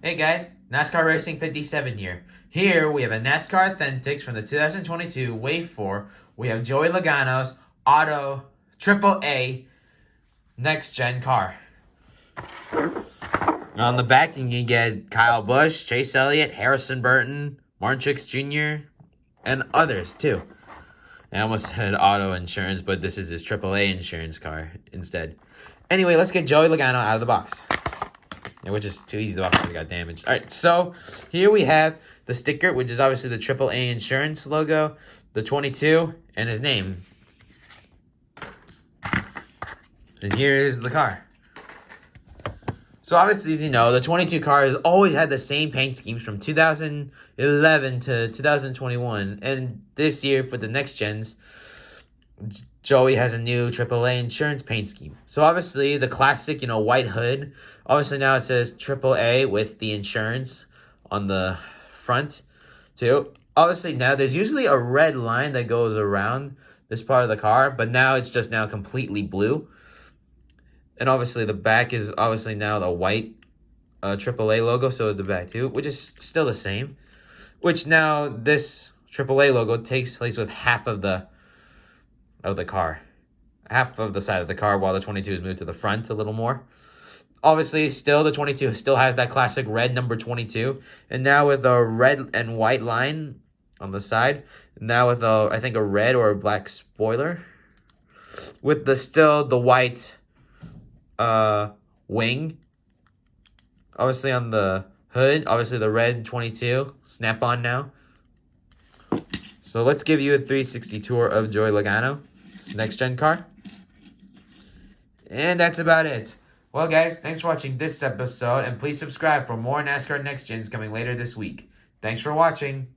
Hey guys, NASCAR Racing 57 here. Here we have a NASCAR Authentics from the 2022 Wave 4. We have Joey Logano's Auto Triple A Next Gen car. On the back, you can get Kyle Busch, Chase Elliott, Harrison Burton, Martin Truex Jr., and others too. I almost said auto insurance, but this is his AAA insurance car instead. Anyway, let's get Joey Logano out of the box. Which is too easy, the box got damaged. Alright, so here we have the sticker, which is obviously the AAA insurance logo, the 22, and his name. And here is the car. So obviously, as you know, the 22 car has always had the same paint schemes from 2011 to 2021. And this year, for the next gens, Joey has a new AAA insurance paint scheme. So obviously, the classic, white hood. Obviously, now it says AAA with the insurance on the front, too. Obviously, now there's usually a red line that goes around this part of the car. But now it's just now completely blue. And obviously, the back is obviously now the white AAA logo. So is the back, too, which is still the same. Which now, this AAA logo takes place with half of the car. Half of the side of the car, while the 22 is moved to the front a little more. Obviously, still, the 22 still has that classic red number 22. And now with a red and white line on the side. Now with, I think, a red or a black spoiler. With the white wing. Obviously on the hood. Obviously the red 22. Snap-on now. So let's give you a 360 tour of Joey Logano. Next gen car. And that's about it. Well, guys, thanks for watching this episode. And please subscribe for more NASCAR Next Gens coming later this week. Thanks for watching.